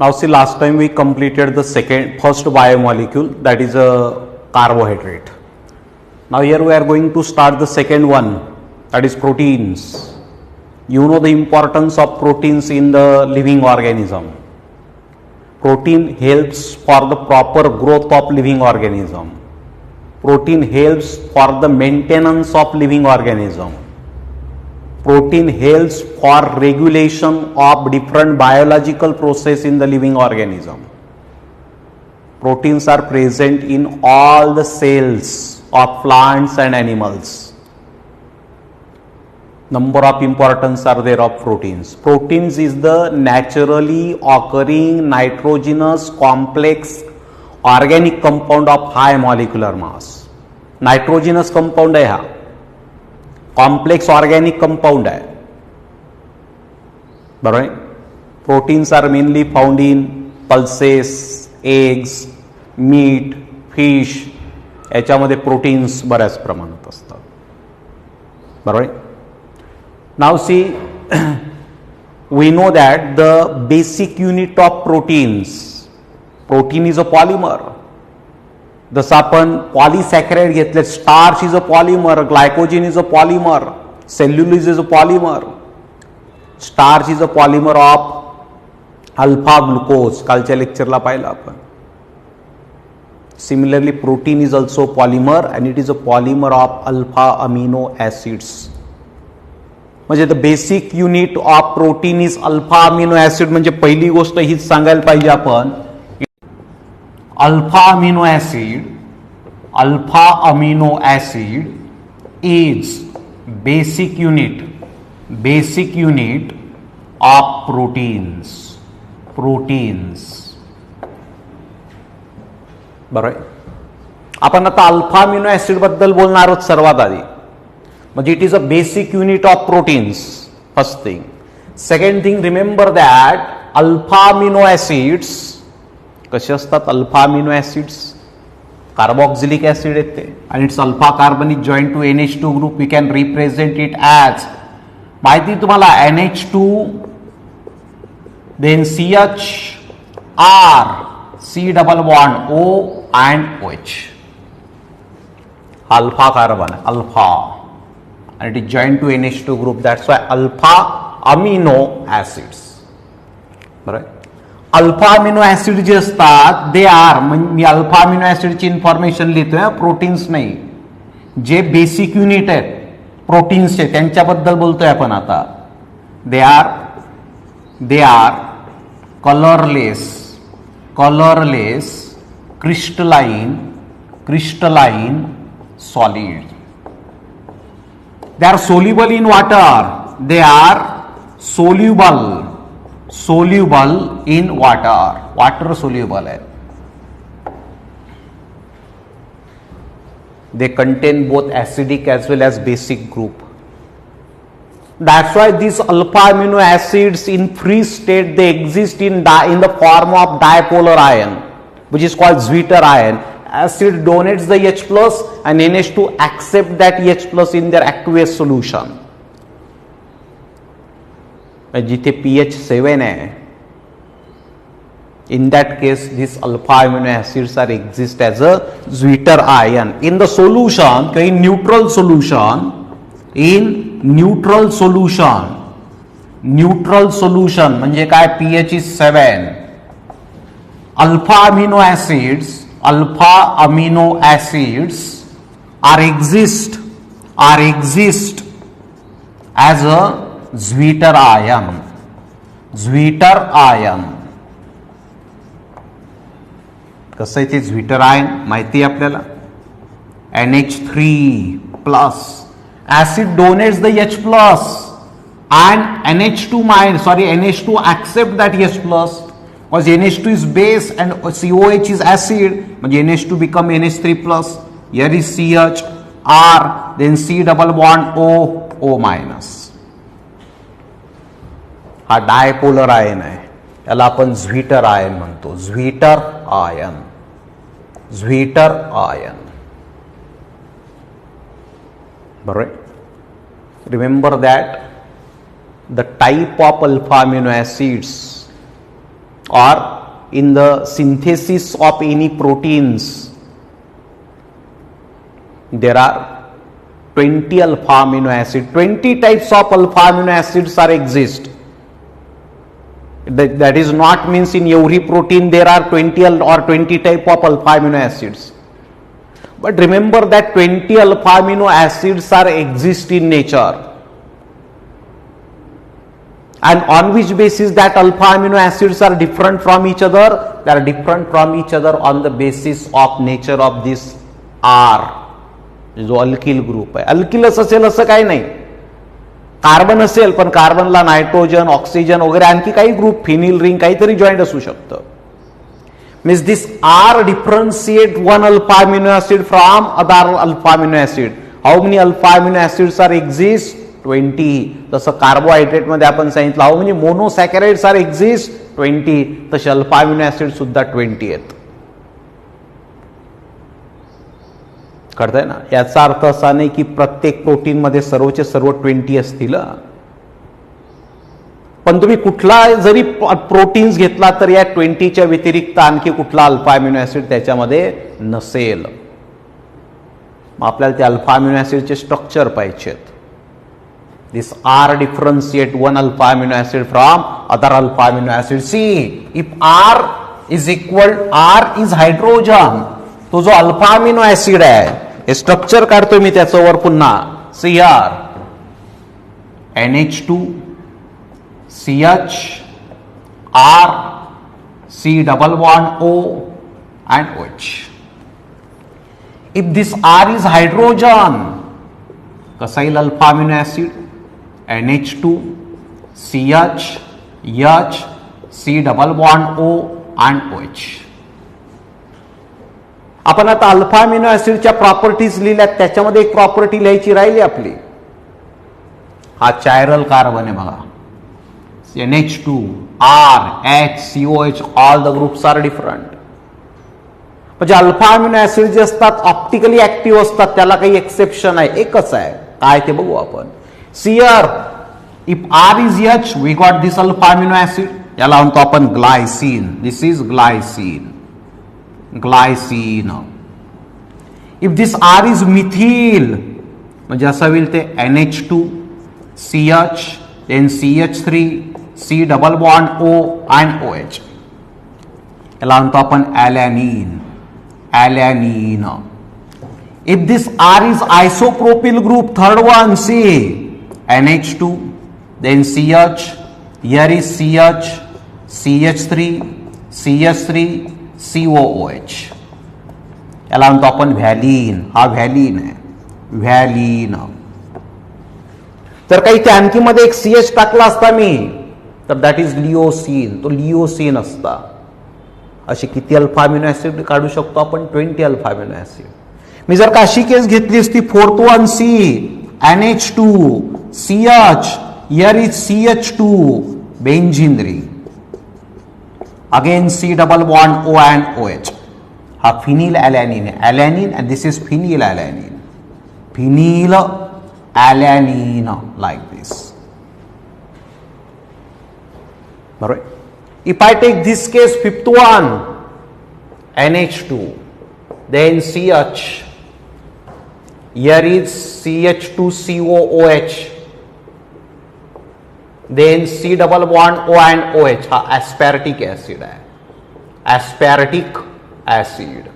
Now see, last time we completed the first biomolecule, that is a carbohydrate. Now here we are going to start the second one, that is proteins. You know the importance of proteins in the living organism. Protein helps for the proper growth of living organism. Protein helps for the maintenance of living organism. Protein helps for regulation of different biological process in the living organism. Proteins are present in all the cells of plants and animals. Number of importance are there of proteins. Proteins is the naturally occurring nitrogenous complex organic compound of high molecular mass. Nitrogenous compound है हा, complex organic compound है, बरोबर. Proteins are mainly found in pulses, eggs, meat, fish, याच्यामध्ये proteins बऱ्याच प्रमाणात असतात, बरोबर. Now see, we know that the basic unit of proteins, protein is a polymer. जसं आपण पॉलिसॅकराइड घेतले, starch is a polymer, glycogen is a polymer, cellulose is a polymer. Starch is a polymer of alpha glucose, कालच्या लेक्चरला पाहिलं आपण. Similarly protein is also polymer and it is a polymer of alpha amino acids. म्हणजे the basic unit of protein is alpha amino acid. म्हणजे पहिली गोष्ट हीच सांगायला पाहिजे आपण, alpha amino acid is basic unit of proteins. बरोबर. आपण आता अल्फा अमिनो ऍसिड बद्दल बोलणार आहोत सर्वात आधी. म्हणजे it is a basic unit of proteins, first thing. Second thing, remember that alpha amino acids कसे असतात. Alpha amino acids carboxylic acid येते आणि it's alpha carbon is join to NH2 group. We can represent it as, माहिती तुम्हाला, NH2 then CHR, C double bond O and OH. Alpha carbon alpha and it is joined to NH2 group. That's why alpha amino acids. बरोबर. Alpha amino acid जे असतात they are, मी alpha amino ऍसिडची information लिहितोय, proteins नाही. जे basic unit आहेत प्रोटीन्सचे त्यांच्याबद्दल बोलतोय आपण आता. दे are colourless crystalline solid. they are soluble in water, they are soluble in water soluble है. They contain both acidic as well as basic group. That's why these alpha amino acids in free state, they exist in the form of dipolar ion, which is called Zwitter ion. Acid donates the H plus and NH2 accept that H plus in their aqueous solution. जिथे pH 7 है, in that case these alpha amino acids are exist as a Zwitter ion in the solution. in neutral solution म्हणजे काय, pH is 7. alpha amino acids are exist as a Zwitter ion. कसं आहे ते Zwitter ion माहिती आहे आपल्याला. NH3 plus acid donates the H plus and NH2 accept that H plus. Because NH2 is base and COH is acid, म्हणजे NH2 become NH3 plus. Here is CH, R, then C double bond O minus. हा dipolar ion आहे, याला आपण Zwitter ion म्हणतो. Zwitter ion. बरोबर. Remember that the type of alpha amino acids or in the synthesis of any proteins, there are 20 alpha amino acid, 20 types of alpha amino acids are exist. That is not means in every protein there are 20 or 20 type of alpha amino acids. But remember that 20 alpha amino acids are exist in nature. And on which basis that alpha amino acids are different from each other? They are different from each other on the basis of nature of this R. जो alkyl group आहे. अल्किलस असेल असं काही नाही, carbon असेल पण कार्बनला nitrogen, oxygen वगैरे आणखी काही ग्रुप, फिनिल रिंग काहीतरी जॉईंट असू शकतं. Means this are differentiate one alpha amino acid from other alpha amino acid. How many alpha amino acids are exist? 20. तसं कार्बोहायड्रेट मध्ये आपण सांगितलं how many monosaccharides are exist? 20. तसे अल्फा अमिनो ऍसिड सुद्धा 20 आहेत. कळतंय ना? याचा अर्थ असा नाही की प्रत्येक प्रोटीन मध्ये सर्वचे सर्व 20 असतील, पण तुम्ही कुठला जरी प्रोटीन्स घेतला तर या 20च्या व्यतिरिक्त आणखी कुठला अल्फा अमिनो ऍसिड त्याच्यामध्ये नसेल. मग आपल्याला ते अल्फा अमिनो ऍसिडचे स्ट्रक्चर पाहिजेत. This R differentiate one alpha amino acid from other alpha amino acid. See, if R is equal, R is hydrogen. तो जो अल्फा अमिनो ऍसिड आहे, हे स्ट्रक्चर काढतोय मी त्याचं वर पुन्हा. CR, NH2, CH, R, C double bond O and OH. If this R is hydrogen, कसा येईल alpha amino acid? NH2, CH, H, C double bond O and OH. आपण आता अल्फा अमिनो ऍसिडच्या प्रॉपर्टीज लिहिल्यात, त्याच्यामध्ये एक प्रॉपर्टी लिहायची राहिली आपली. हा चायरल कार्बन आहे बघा. NH2, R, H, COH, all the groups are different. म्हणजे अल्फा अमिनो ऍसिड जे असतात ऑप्टिकली ऍक्टिव्ह असतात, त्याला काही एक्सेप्शन आहे? एकच आहे. काय ते बघू आपण. CR, if R is H, we got this alpha amino acid. याला म्हणतो आपण glycine. This is glycine. Glycine. If this R is methyl, म्हणजे असं होईल ते NH2, CH, then CH3, C double bond O and OH. याला म्हणतो आपण ॲलॅनिन. ॲलॅनिन. If this R is isopropyl group, third one, C, NH2, then CH, here is CH, CH3, CH3, COOH. याला म्हणतो आपण व्हॅलिन. हा व्हॅलिन आहे. व्हॅलिन. तर काही त्या आणखी मध्ये एक CH टाकला असता मी, तर दॅट इज लिओसिन. तो लिओसिन असता. असे किती अल्फा अमिनो ऍसिड काढू शकतो आपण? 20 अल्फा अमिनो ऍसिड. मी जर का अशी केस घेतली असती, 4th one C, NH2, CH, here is CH2, benzene ring. Again C double bond O and OH. हा फिनिल ॲलॅनिन आहे. ॲलॅनिन and this is phenyl alanine. Phenyl alanine like this. बरोबर. If I take this case, 5th one, NH2, then CH, here is CH2COOH, then C double bond O and OH. हा aspartic acid आहे. aspartic acid.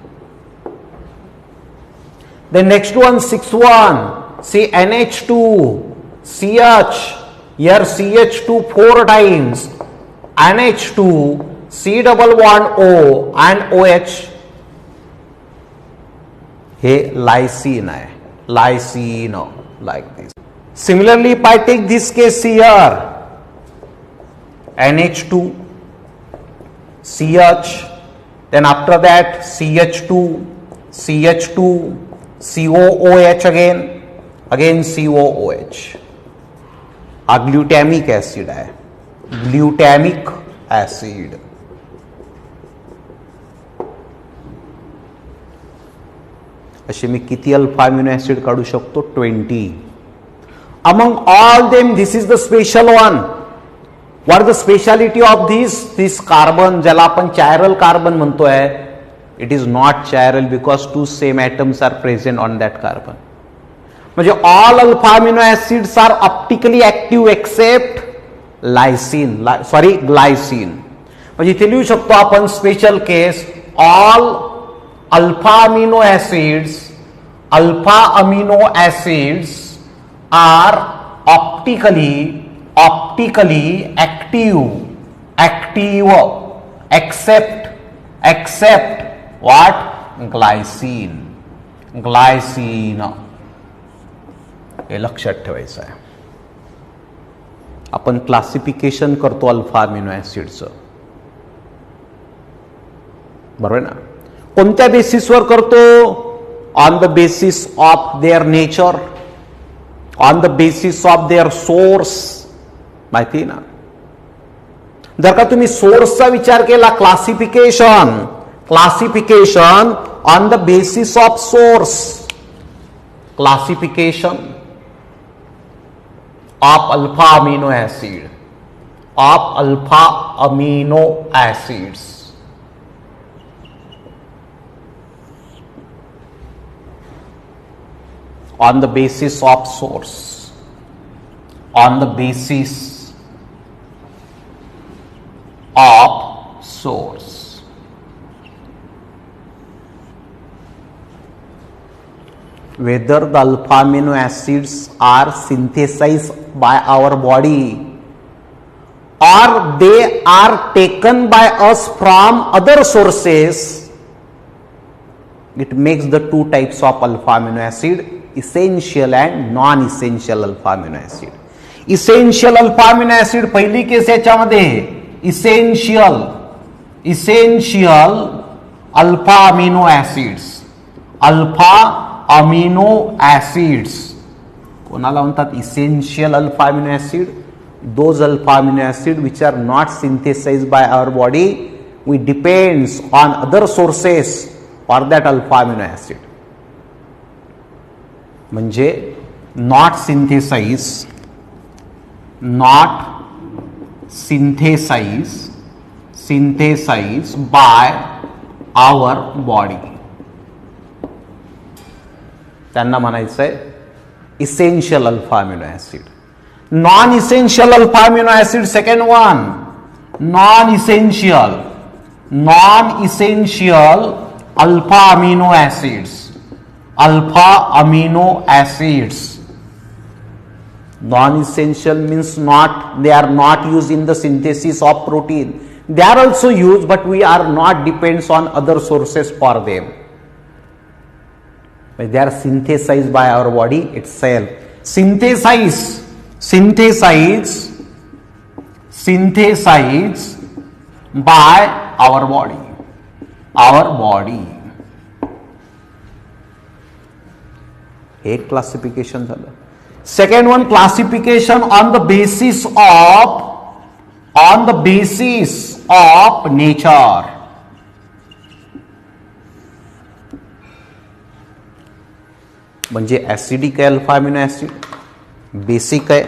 Then next one, 6th one, see NH2, CH, here CH2 4 times, NH2, C double bond O and OH. हे lysine आहे. Lysine like this. Similarly, if I take this case here, NH2, CH, then after that CH2, CH2, COOH again COOH. हा ग्लूटॅमिक acid आहे. ग्लूटॅमिक acid. असे मी किती alpha amino acid काढू शकतो? 20. Among all them, this is the special one. What the speciality of this carbon, ज्याला आपण chiral carbon म्हणतोय, it is not chiral because two same atoms are present on that carbon. म्हणजे all alpha amino acids are optically active except glycine. म्हणजे इथे लिहू शकतो आपण special case, all alpha amino acids are optically active except what glycine. हे लक्षात ठेवायचं आहे. आपण क्लासिफिकेशन करतो अल्फा अमिनो ऍसिडचं, बरोबर ना. कोणत्या बेसिसवर करतो? On the basis of their nature, on the basis of their source. माहिती ना, जर का तुम्ही सोर्सचा विचार केला, classification on the basis of source, classification of alpha amino acids on the basis of source, on the basis of source. Whether the alpha amino acids are synthesized by our body or they are taken by us from other sources, it makes the two types of alpha amino acid, essential and non-essential alpha amino acid. Essential alpha amino acid पहिली केस याच्यामध्ये essential alpha amino acids कोणाला म्हणतात? essential alpha amino acid. Those alpha amino acid which are not synthesized by our body, we depends on other sources for that alpha amino acid. म्हणजे not synthesized by our body, त्यांना म्हणायचं आहे essential alpha amino acid. Non-essential alpha amino acid, second one, non-essential alpha amino acids. Non-essential means they are not used in the synthesis of protein. They are also used, but we are not depends on other sources for them. They are synthesized by our body itself. Synthesized by our body. एक classification झालं. Second one, classification on the basis of nature. म्हणजे acidic आहे alpha amino acid, basic आहे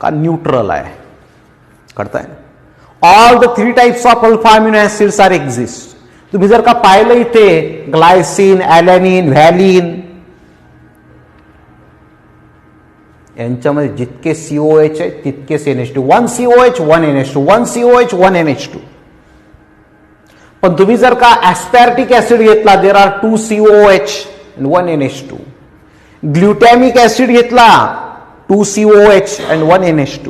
का neutral आहे, कळताय? All the three types of alpha amino acids are exist. तुम्ही जर का पाहिलं इथे ग्लायसिन, ॲलॅनिन, व्हॅलिन, यांच्यामध्ये जितके COH आहे तितकेच NH2. 1 COH 1 NH2, 1 COH 1 NH2. पण तुम्ही जर का ऍस्पॅर्टिक ऍसिड घेतला, there are 2 COH and 1 NH2. Glutamic acid घेतला, 2 COH and 1 NH2.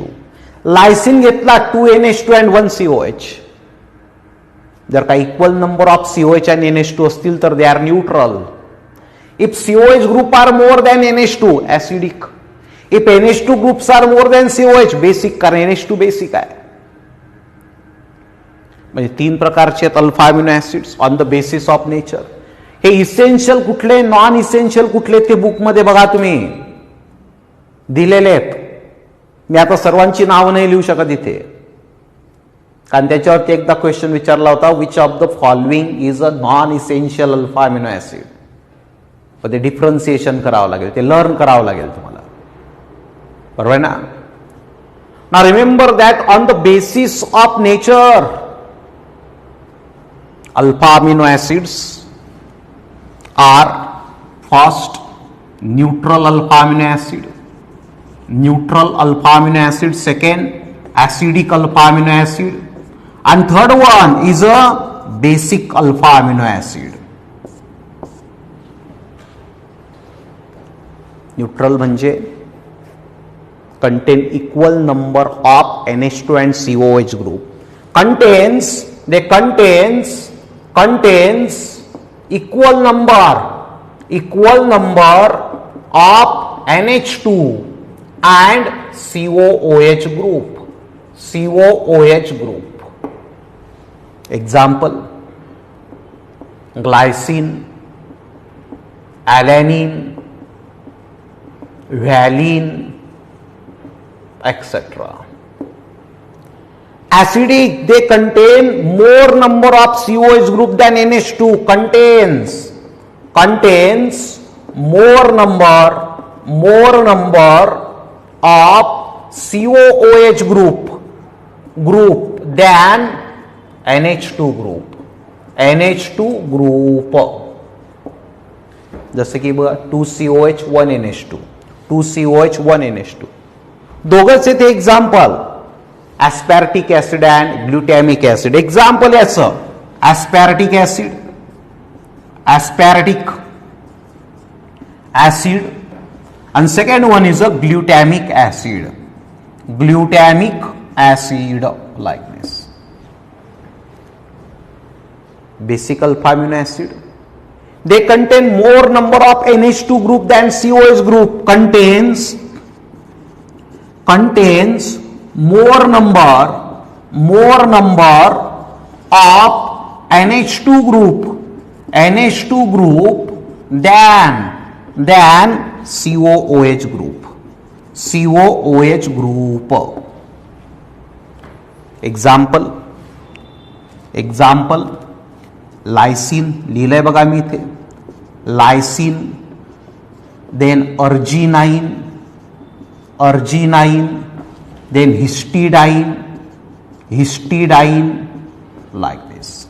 लायसिन घेतला, 2 NH2 and 1 COH. जर का equal number of COH and NH2 असतील तर they are neutral. If COH group are more than NH2, acidic. If NH2 groups are more than COH, basic, कारण NH2 basic आहे. म्हणजे 3 प्रकारचे आहेत alpha amino acids on the basis of nature. हे essential कुठले, non essential कुठले, ते बुकमध्ये बघा तुम्ही दिलेले आहेत. मी आता सर्वांची नावं नाही लिहू शकत इथे, कारण त्याच्यावरती एकदा क्वेश्चन विचारला होता, which of the following is a non essential alpha amino acid. पण ते डिफरन्सिएशन करावं लागेल, ते लर्न करावं लागेल तुम्हाला, बरोबर ना. Now remember that on the basis of nature, alpha amino acids are first neutral alpha amino acid, second acidic alpha amino acid, and third one is a basic alpha amino acid. Neutral म्हणजे contain equal number of NH2 and COH group. Contains equal number of NH2 and COOH group. Example: glycine, alanine, valine, etc. Acidic, they contain more number of COH group than NH2. Contains more number of COOH group than NH2 group. जसं की बघा 2COH 1 NH2, 2COH 1 NH2. दोघंच येते example, aspartic acid and glutamic acid. Example याचं aspartic acid and second one is a glutamic acid like this. Basic alpha amino acid, they contain more number of NH2 group than COH group. Contains more number of NH2 group than COOH group. Example lysine लिहिलंय बघा मी इथे. Lysine, then arginine, then histidine like this.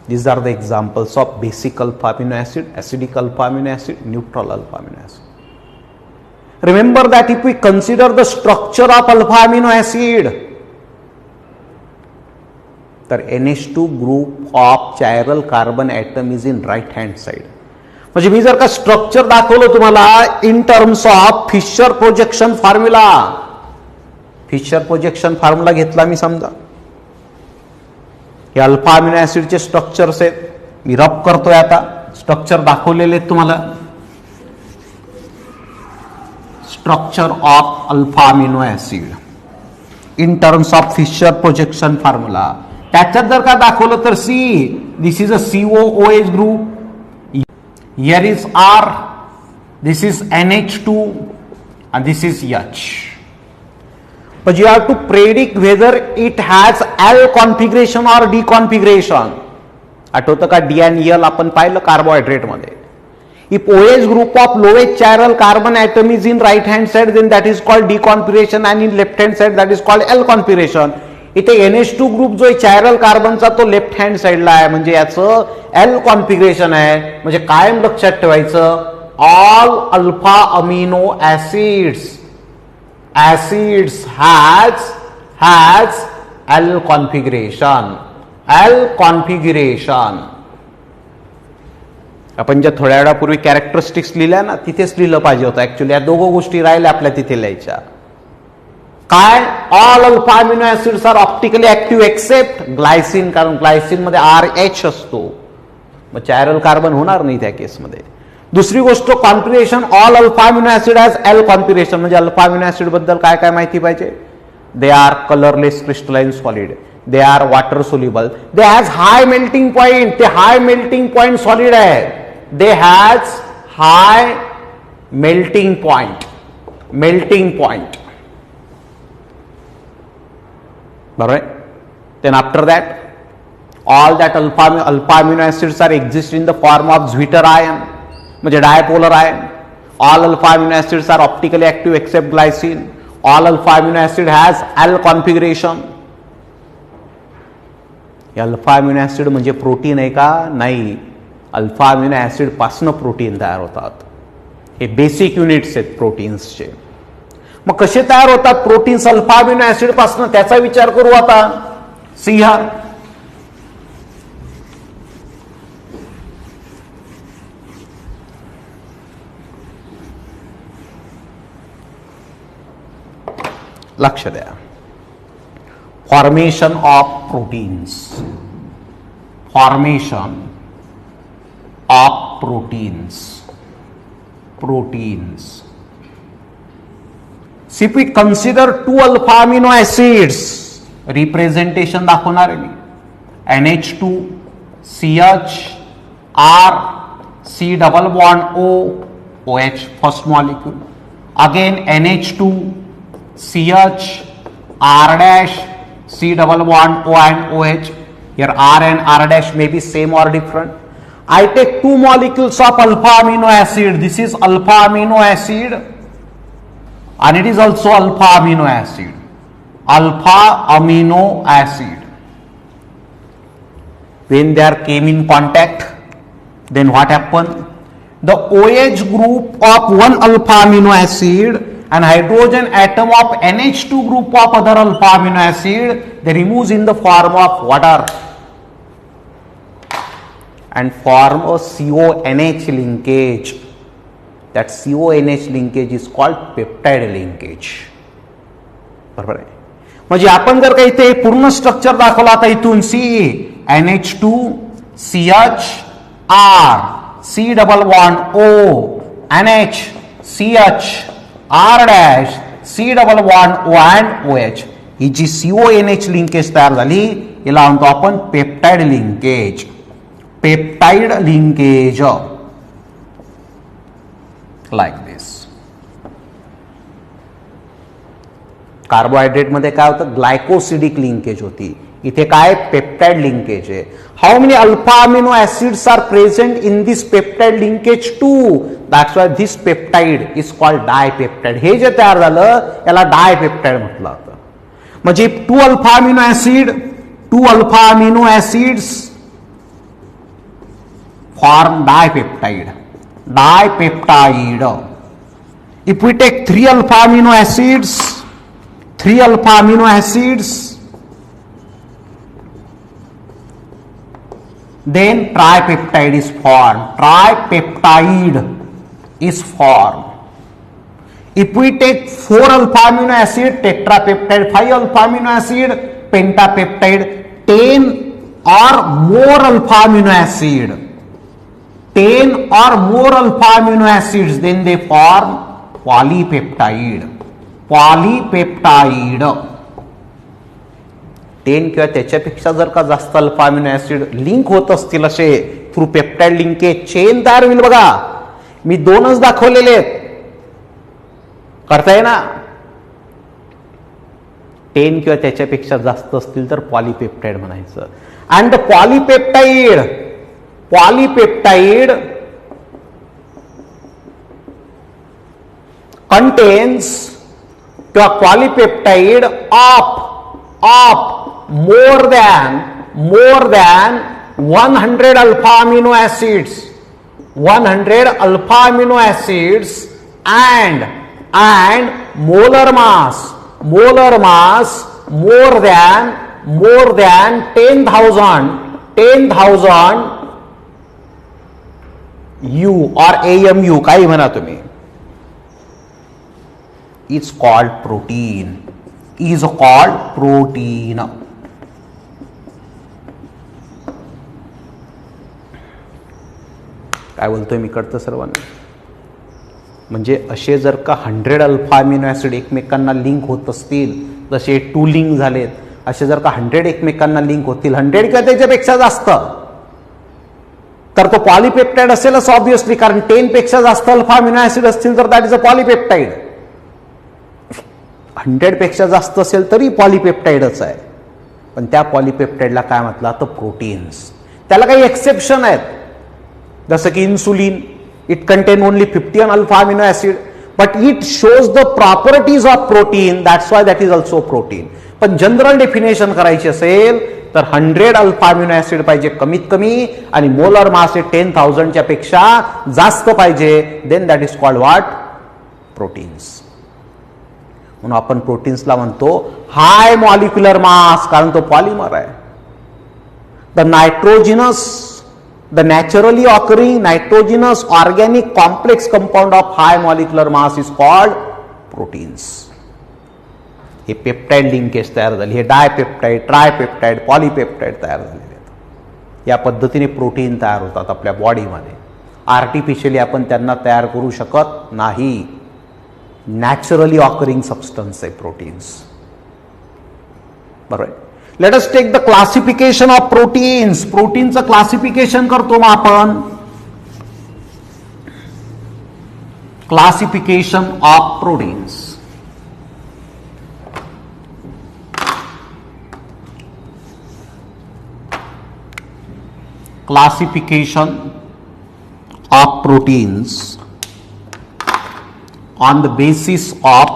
These are the examples of basic alpha amino acid, acidic alpha amino acid, neutral alpha amino acid. Remember that if we consider the structure of alpha amino acid, तर NH2 group of chiral carbon atom is in right hand side. म्हणजे मी जर का structure दाखवलं तुम्हाला in terms of Fischer projection formula घेतला मी, समजा हे अल्फा अमिनो ऍसिडचे स्ट्रक्चर्स आहेत. मी रब करतोय, आता स्ट्रक्चर दाखवलेले आहेत तुम्हाला. Structure of alpha amino acid in terms of Fischer projection formula. त्याच्यात जर का दाखवलं तर see, this is a COOH group, here is R, this is NH2 and this is H. But you have to predict whether it has L configuration or D configuration. आठवतं का D and L आपण पाहिलं carbohydrate मध्ये. If OH group of lowest chiral carbon atom is in right hand side, then that is called D configuration, and in left hand side that is called L configuration. इथे NH2 group जो चायरल कार्बनचा तो left hand साइडला आहे, म्हणजे याचं L configuration आहे. म्हणजे कायम लक्षात ठेवायचं, all alpha amino acids has L configuration. आपण ज्या थोड्या वेळापूर्वी कॅरेक्टरिस्टिक्स लिहिल्या ना, तिथेच लिहिलं पाहिजे होतं. ऍक्च्युली या दोघं गोष्टी राहिल्या आपल्या तिथे लिहायच्या. काय, all alpha amino acids are optically active except glycine, कारण ग्लायसिन मध्ये RH असतो, मग चायरल कार्बन होणार नाही त्या केसमध्ये. दुसरी गोष्ट, configuration all alpha amino acid has L configuration. म्हणजे अल्फा अमिनो ऍसिड बद्दल काय काय माहिती पाहिजे? They are colourless crystalline solid, they are water soluble, they has high melting point, ते हाय मेल्टिंग पॉइंट सॉलिड आहे, they has high melting point. Right? Then after that, all that alpha amino acids are exist in the form of Zwitter ion, म्हणजे dipolar ion. All alpha amino acids are optically active except glycine. All alpha amino acid has L configuration. Alpha amino acid म्हणजे protein आहे का? नाही. Alpha amino acid पासून protein तयार होतात. हे basic units आहेत प्रोटीन्सचे. मग कसे तयार होतात प्रोटीन्स अल्फा अमिनो ऍसिड पासून, त्याचा विचार करू आता. See here. लक्ष द्या. Formation of proteins. Formation of proteins. Proteins. See, we consider 2 alpha amino acids. Representation दाखवणार आहे मी. NH2 CH R C double bond O OH first molecule. Again NH2 CH R dash C double bond O and OH. Here R and R dash may be same or different. I take 2 molecules of alpha amino acid. This is alpha amino acid and it is also alpha amino acid. Alpha amino acid. When they are came in contact, then what happened? The OH group of one alpha amino acid and hydrogen atom of NH2 group of other alpha amino acid, they removes in the form of water and form a CONH linkage. That CONH linkage is called peptide linkage. बरोबर आहे. म्हणजे आपण जर काही ते पूर्ण structure दाखवला आता इथून NH2 CH R C double bond O NH CH R dash C double bond O and OH. ही जी CONH लिंकेज तयार झाली याला म्हणतो आपण peptide linkage. Peptide linkage like this. Carbohydrate मध्ये काय होतं? ग्लायकोसिडिक लिंकेज होती. इथे काय? पेप्टाइड लिंकेज आहे. How many alpha amino acids are present in this peptide linkage 2. That's why this peptide is called dipeptide. हे जे तयार झालं याला डायपेप्टाइड म्हटलं जातं. म्हणजे 2 alpha amino acid, 2 alpha amino acids form dipeptide. Dipeptide. If we take 3 alpha amino acids, 3 alpha amino acids, then tripeptide is formed. Tripeptide is formed. If we take 4 alpha amino acid, tetrapeptide, 5 alpha amino acid, pentapeptide, 10 or more alpha amino acid, 10 or more alpha amino acids, then they form polypeptide. Polypeptide. 10 किंवा त्याच्यापेक्षा जर का जास्त alpha amino acid link होत असतील असे through peptide linkage, chain तयार होईल. बघा मी 2च दाखवलेले आहेत. करताय ना? 10 किंवा त्याच्यापेक्षा जास्त असतील तर पॉलीपेप्टाइड म्हणायचं. And the polypeptide contains the polypeptide of more than 100 alpha amino acids. 100 alpha amino acids and molar mass more than 10,000 U or AMU काही म्हणा तुम्ही, is called protein. काय बोलतोय मी कळतं सर्वांना? म्हणजे असे जर का 100 अल्फा अमिनो ऍसिड एकमेकांना लिंक होत असतील, जसे 2 लिंक झालेत, असे जर का 100 एकमेकांना लिंक होतील, 100 किंवा त्याच्यापेक्षा जास्त, तर तो पॉलीपेप्टाइड असेलच ऑब्विसली. कारण 10 पेक्षा जास्त अल्फा अमिनो ऍसिड असतील तर दॅट इज अ पॉलीपेप्टाइड. 100 पेक्षा जास्त असेल तरी पॉलीपेप्टाइडच आहे. पण त्या पॉलीपेप्टाइडला काय म्हटलं तर प्रोटीन्स. त्याला काही एक्सेप्शन आहेत, जसं की insulin, it content only 51 alpha amino acid. but it shows the properties of protein, that's why that is also protein. पण जनरल डेफिनेशन करायची असेल तर 100 अल्फा अमिनो ऍसिड पाहिजे कमीत कमी आणि मोलर मास 10,000 च्या पेक्षा जास्त पाहिजे, then that is called what? Proteins. म्हणून आपण प्रोटीन्सला म्हणतो हाय मॉलिक्युलर मास, कारण तो पॉलिमर आहे. The नायट्रोजिनस, the naturally occurring nitrogenous organic complex compound of high molecular mass is called proteins. हे पेप्टाइड लिंकेज तयार झाली, हे डायपेप्टाइड, ट्रायपेप्टाइड, पॉलीपेप्टाइड तयार झालेले आहेत. या पद्धतीने प्रोटीन तयार होतात आपल्या बॉडीमध्ये. आर्टिफिशियली आपण त्यांना तयार करू शकत नाही. नॅचरली ऑकरिंग सबस्टन्स आहे प्रोटीन्स. बरोबर. Let us take the classification of proteins. प्रोटीनचं क्लासिफिकेशन करतो मग आपण. Classification of proteins. Classification of proteins on the basis of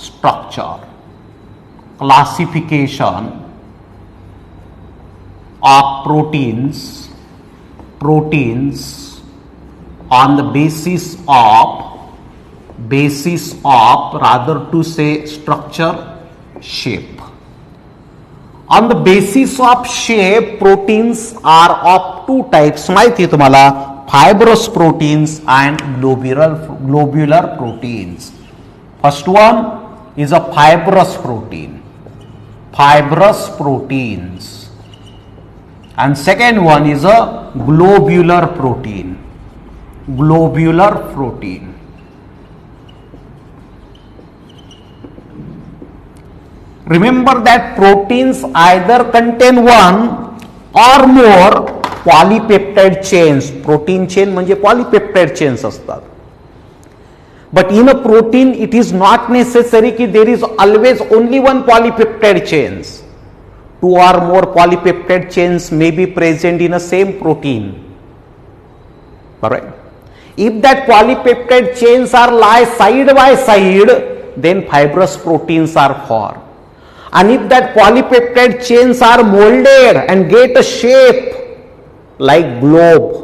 structure. Classification of proteins on the basis of rather to say structure, shape. On the basis of shape, proteins are of two types. माहिती आहे तुम्हाला, fibrous proteins and globular proteins. First one is a fibrous protein. Fibrous proteins. And second one is a globular protein. Globular protein. Remember that proteins either contain one or more polypeptide chains. Protein chain म्हणजे polypeptide chains असतात. But in a protein it is not necessary कि there is always only one polypeptide chains. Two or more polypeptide chains may be present in a same protein. Alright. If that polypeptide chains are lie side by side, then fibrous proteins are formed. And if that polypeptide chains are molded and get a shape like globe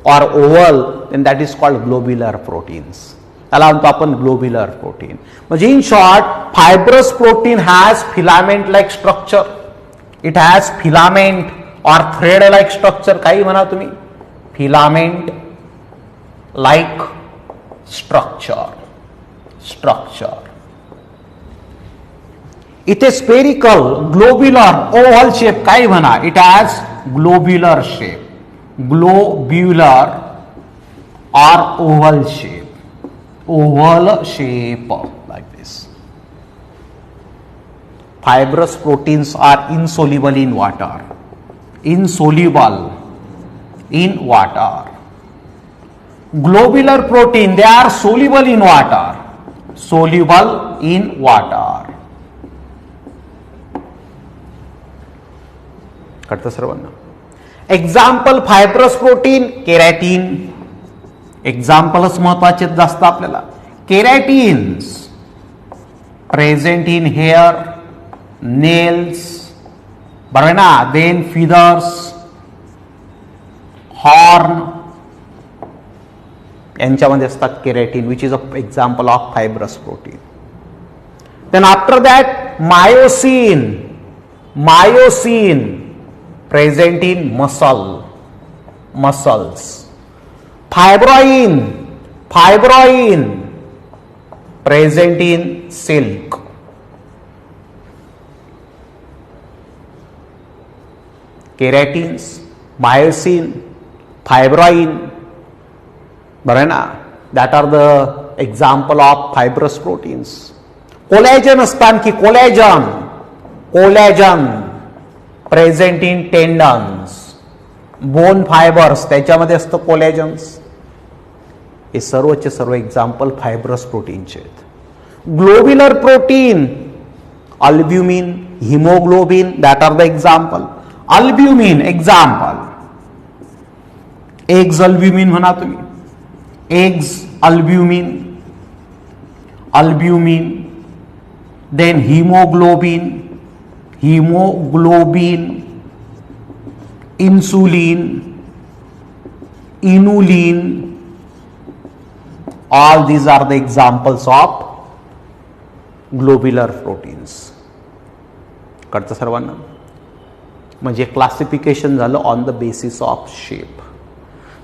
or oval, then that is called globular proteins. त्याला म्हणतो आपण globular protein. म्हणजे in short, fibrous protein has filament like structure. It has filament or thread like structure. काही म्हणा तुम्ही, filament like structure. इथे spherical, globular, oval shape काही म्हणा, it has globular shape. Globular or oval shape like this. Fibrous proteins are insoluble in water. Globular protein, they are soluble in water. कळतं सर्वांना? Example fibrous protein, keratin. एक्झाम्पलच महत्वाचे जास्त आपल्याला. Keratins present in hair, nails, बरोबर ना, then feathers, horn, यांच्यामध्ये असतात keratin, which is a example of fibrous protein. Then after that myosin present in muscles. Fibroin present in silk. Keratins, myosin, fibroin, बरं ना, that are the example of fibrous proteins. Collagen असतात की collagen present in tendons, bone fibres, त्याच्यामध्ये असतं कोलॅजन्स. हे सर्वचे सर्व example fibrous प्रोटीनचे आहेत. Globular protein, albumin, haemoglobin, that are the example. Albumin example, eggs albumin म्हणा तुम्ही, eggs albumin. albumin, then hemoglobin, insulin, inulin. All these are the examples of globular proteins. कळतं सर्वांना? म्हणजे क्लासिफिकेशन झालं on the basis of shape.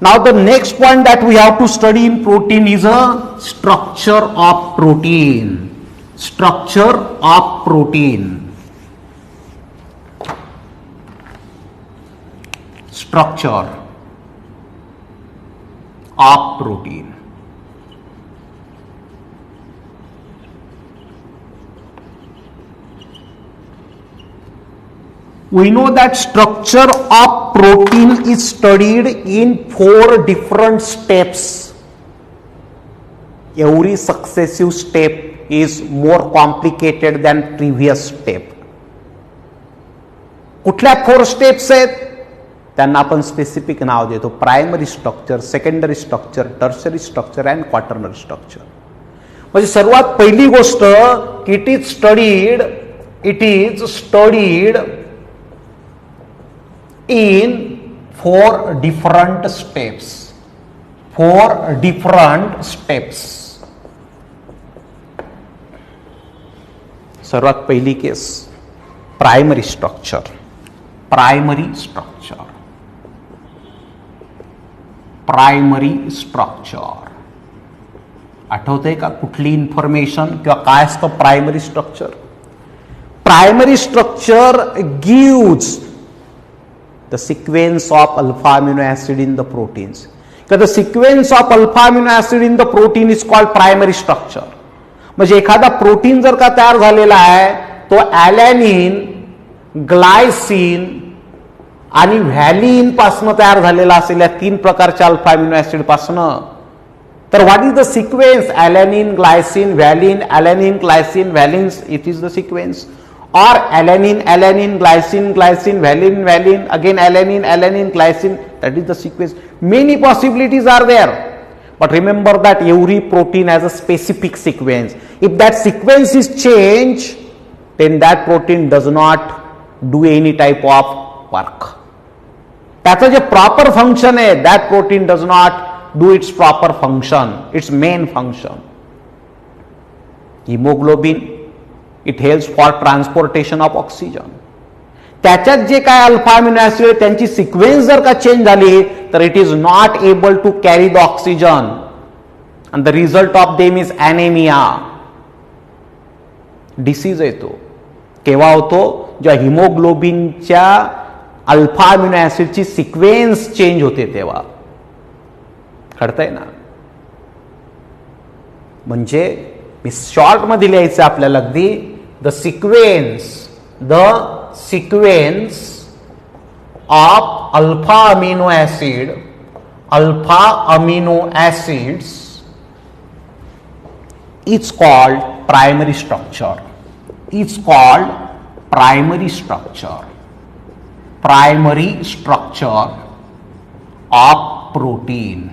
Now the next point that we have to study in protein is a structure of protein. Structure of protein. Structure of protein. We know that structure of protein is studied in 4 different steps. Every successive step is more complicated than previous step. कुठल्या 4 steps आहेत? त्यांना आपण specific नाव देतो. Primary structure, secondary structure, tertiary structure and quaternary structure. म्हणजे सर्वात पहिली गोष्ट, it is studied in 4 different steps. 4 different steps. सर्वात पहिली केस, primary structure. Primary structure. Primary structure आठवतंय का? कुठली इन्फॉर्मेशन किंवा काय असतं primary structure? Primary structure gives the sequence of alpha amino acid in the proteins. Because the sequence of alpha amino acid in the protein is called primary structure. म्हणजे एखादा protein जर का तयार झालेला आहे तो ॲलॅनिन, ग्लायसिन आणि व्हॅलिन पासून तयार झालेला असेल, या 3 प्रकारच्या अल्फा अमिनो ऍसिड पासून. तर what is the sequence? Alanine, glycine, valine, alanine, glycine, valine. It is the sequence. Or alanine, glycine, valine, again alanine, glycine. That is the sequence. Many possibilities are there. But remember that every protein has a specific sequence. If that sequence is changed, then that protein does not do any type of work. त्याचं जे proper function आहे, that protein does not do its proper function, its main function. Hemoglobin, it helps for transportation of oxygen. त्याच्यात जे काय alpha amino acid आहे त्यांची sequence जर का चेंज झाली तर it is not able to carry the oxygen and the result of them is anaemia. Disease येतो. केव्हा होतो? जेव्हा हिमोग्लोबिनच्या अल्फा अमिनो ऍसिडची सिक्वेन्स चेंज होते तेव्हा. कळतंय ना? म्हणजे मी शॉर्ट मध्ये लिहायचं आपल्याला अगदी, the sequence of alpha amino acids is called primary structure. Primary structure of protein.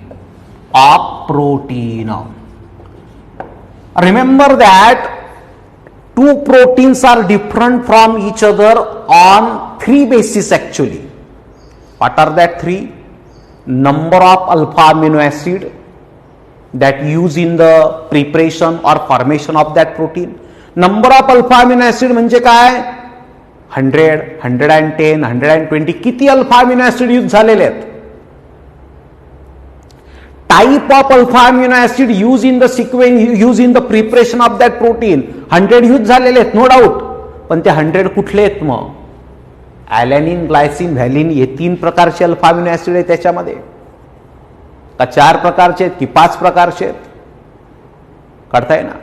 Remember that 2 proteins are different from each other on 3 bases actually. What are that 3? Number of alpha amino acid that used in the preparation or formation of that protein. Number of alpha amino acid म्हणजे काय? 100, 110, 120 किती alpha amino acid use झालेले आहेत? Type of alpha amino acid used in the sequence, used in the preparation of that protein. 100 use झालेले आहेत, no doubt. पण ते 100 कुठले आहेत मग? ॲलॅनिन, ग्लायसिन, व्हॅलिन हे 3 प्रकारचे अल्फा अमिनो ऍसिड आहेत त्याच्यामध्ये. का 4 प्रकारचे आहेत की 5 प्रकारचे आहेत? कळताय ना?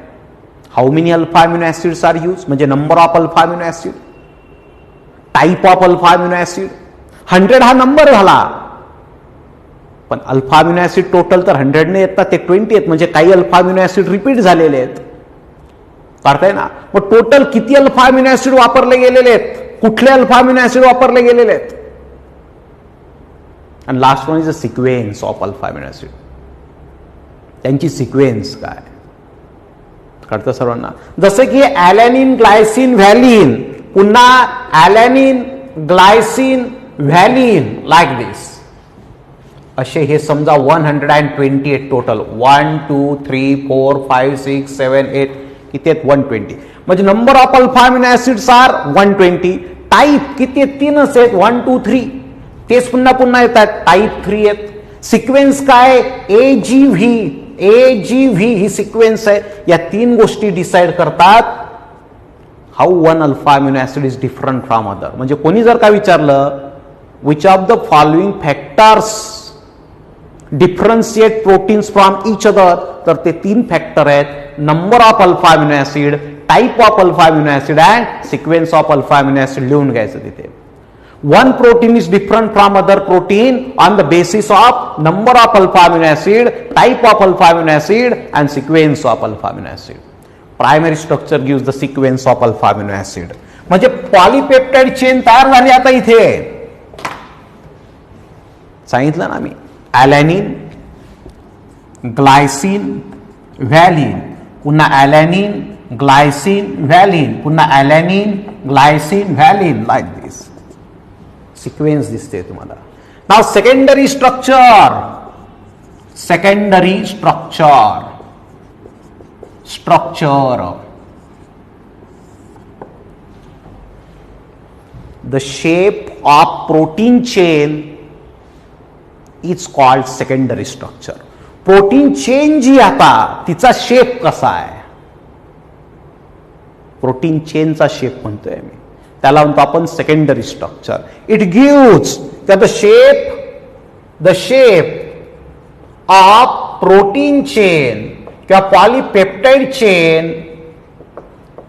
How many alpha amino acids are use, म्हणजे number of alpha amino acid, type of alpha amino acid. 100 हा नंबर झाला, पण अल्फा अमिनो ऍसिड टोटल तर 100 ने येतात, ते 20 आहेत. म्हणजे काही अल्फा अमिनो ऍसिड रिपीट झालेले आहेत. कळताय ना? मग टोटल किती अल्फा अमिनो ऍसिड वापरले गेलेले आहेत? कुठले अल्फा अमिनो ऍसिड वापरले गेलेले आहेत? आणि last one is a sequence of alpha amino acid. त्यांची सिक्वेन्स काय? कळतं सर्वांना? जसं की ॲलॅनिन, ग्लायसिन, व्हॅलिन, पुन्हा ॲलॅनिन, ग्लायसिन, व्हॅलिन, लाईक दिस. असे हे समजा 128 टोटल. 1 2 3 4 5 6 7 8 किती आहेत? 120. म्हणजे number of alpha amino acids are 120. Type किती आहेत? 3च आहेत. 1 2 3 तेच पुन्हा पुन्हा येतात. टाईप 3 आहेत. सिक्वेन्स काय? AGV. AGV ही सिक्वेन्स आहे. या 3 गोष्टी डिसाइड करतात how one alpha amino acid is different from other. म्हणजे कोणी जर का विचारलं which of the following factors differentiate proteins from each other, तर ते 3 फॅक्टर आहेत. Number of alpha amino acid, type of alpha amino acid and sequence of alpha amino acid लिहून घ्यायचं तिथे. One protein is different from other protein on the basis of number of alpha amino acid, type of alpha amino acid and sequence of alpha amino acid. Primary structure gives the sequence of alpha amino acid. म्हणजे polypeptide chain तयार झाली आता इथे. सांगितलं ना मी, ॲलॅनिन, glycine, valine, पुन्हा alanine, glycine, valine, पुन्हा alanine, glycine, valine, like this sequence दिसते तुम्हाला. नाव secondary structure. Secondary structure. Structure the shape of protein chain is called secondary structure. Protein chain जी आता तिचा शेप कसा आहे? प्रोटीन चेनचा शेप म्हणतोय मी, त्याला म्हणतो आपण secondary structure. It gives the shape of protein chain किंवा polypeptide chain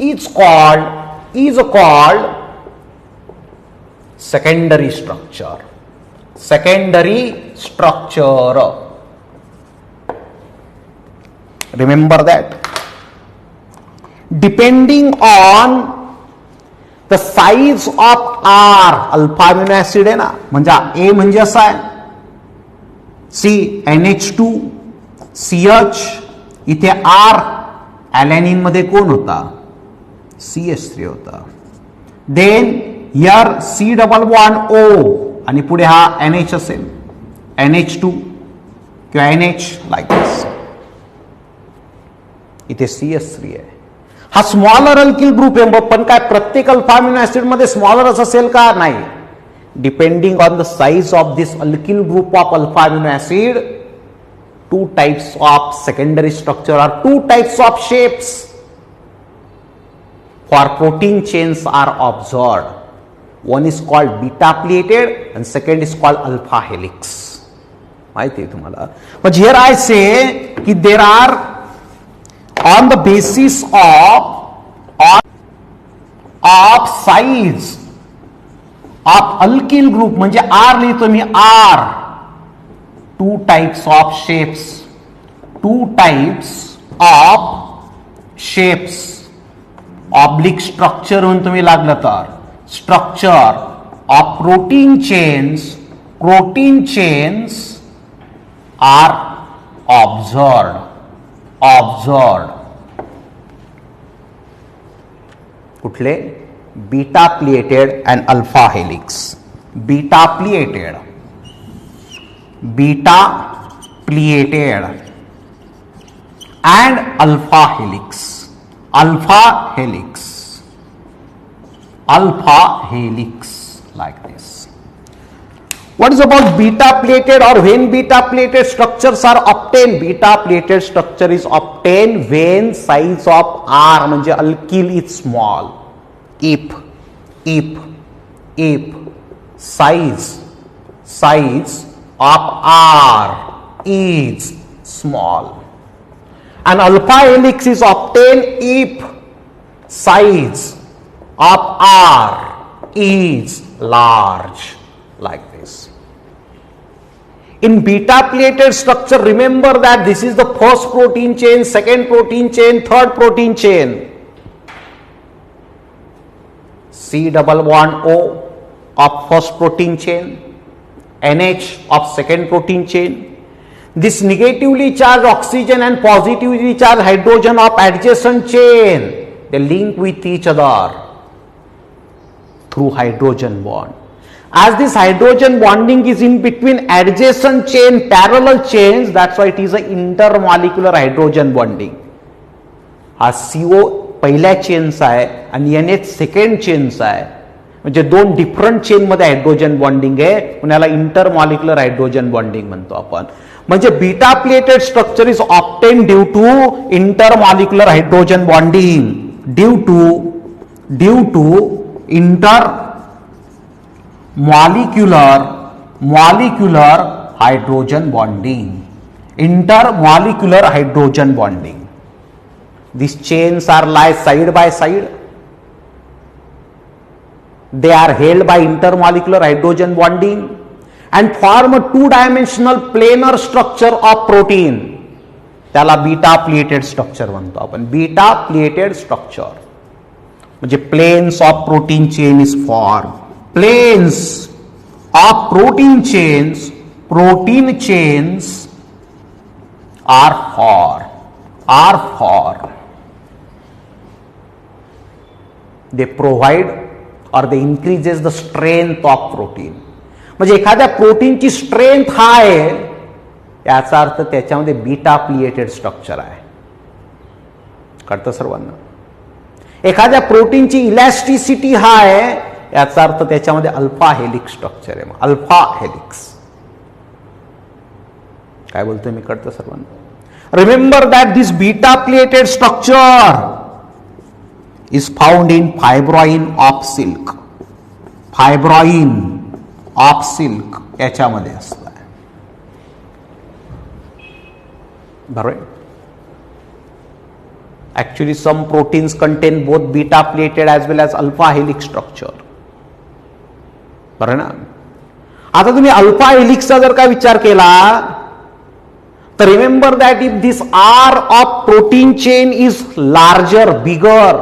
is called secondary structure. secondary structure. Remember that. Depending on the size of R, alpha amino acid आहे ना, म्हणजे A म्हणजे असा आहे C NH2 CH, इथे R ॲलॅनिन मध्ये कोण होता? CH3 होता. Then here C double bond O आणि पुढे हा NH असेल, NH2 किंवा NH लाईक दिस. इथे CH3 आहे. हा स्मॉलर अल्किल ग्रुप आहे, पण काय प्रत्येक अल्फा अमिनो ऍसिड मध्ये स्मॉलरच असेल का? नाही. Depending on the size of this alkyl group of alpha amino acid, two types of secondary structure or two types of shapes for protein chains are observed. One is called beta pleated and second is called alpha helix. माहिती आहे तुम्हाला. But here I say कि there are on the basis of size of alkyl group, म्हणजे R लिहितो मी R, two types of shapes, oblique structure म्हणून तुम्ही लागलं तर, structure of protein chains are observed. कुठले? Beta pleated and alpha helix. Beta pleated and alpha helix. Like this. What is about beta plated, or when beta plated structures are obtained? Beta plated structure is obtained when size of R म्हणजे alkyl is small. If size of R is small, and alpha helix is obtained if size of R is large, like this. In beta plated structure, remember that this is the first protein chain, second protein chain, third protein chain. C double bond O of first protein chain, NH of second protein chain. this negatively charged oxygen and positively charged hydrogen of adjacent chain, they link with each other through hydrogen bond. As this hydrogen bonding is in between adjacent chain, parallel chains, that's why it is an intermolecular hydrogen bonding. हा CO पहिल्या चेनचा आहे आणि NH second चेनचा आहे, म्हणजे दोन different chain मध्ये hydrogen bonding आहे, म्हणून याला इंटरमॉलिक्युलर हायड्रोजन बॉन्डिंग म्हणतो आपण. म्हणजे beta pleated structure is obtain due to intermolecular hydrogen bonding, due to molecular hydrogen bonding, intermolecular hydrogen bonding. These chains are lie side by side. They are held by intermolecular hydrogen bonding and form a two-dimensional planar structure of protein. त्याला beta pleated structure म्हणतो आपण. Beta pleated structure म्हणजे planes of protein chain is form. Planes of protein chains are formed. They provide or they increases the strength of protein. म्हणजे एखाद्या प्रोटीनची strength हाय आहे याचा अर्थ त्याच्यामध्ये बीटा प्लिएटेड स्ट्रक्चर आहे. कळतं सर्वांना? एखाद्या प्रोटीनची इलॅस्टिसिटी हाय आहे याचा अर्थ त्याच्यामध्ये अल्फा हेलिक्स स्ट्रक्चर आहे. अल्फा हेलिक्स काय बोलतोय मी? कळतं सर्वांना? Remember that this beta pleated structure is found in fibroin of silk. Fibroin of silk याच्यामध्ये असतं. बरोबर. Actually some proteins contain both beta plated as well as alpha helix structure. बरं ना? आता तुम्ही अल्फा हेलिक्सचा जर का विचार केला तर remember that if this R of protein chain is larger, bigger,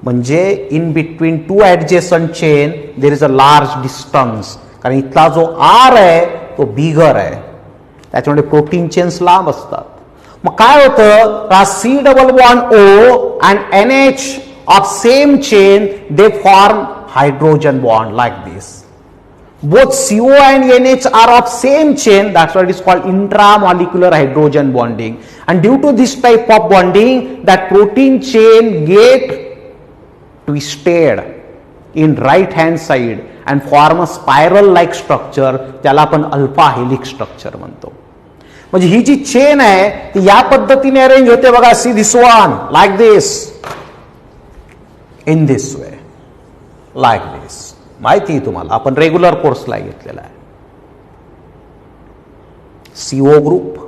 म्हणजे in between two adjacent chain there is a large distance, कारण इथला जो आर आहे तो बिगर आहे, त्याच्यामुळे प्रोटीन चेन्स लांब असतात. मग काय होतं? C double bond O and NH of same chain they form hydrogen bond like this. Both CO and NH are of same chain, that's why it is called intramolecular hydrogen bonding. And due to this type of bonding, that protein chain get twisted in right hand side and form a spiral like structure, त्याला आपण alpha helix structure म्हणतो. म्हणजे ही जी chain आहे ती या पद्धतीने arrange होते बघा. See this one like this, in this way, like this. माहिती आहे तुम्हाला, आपण रेग्युलर कोर्सला घेतलेला आहे. CO group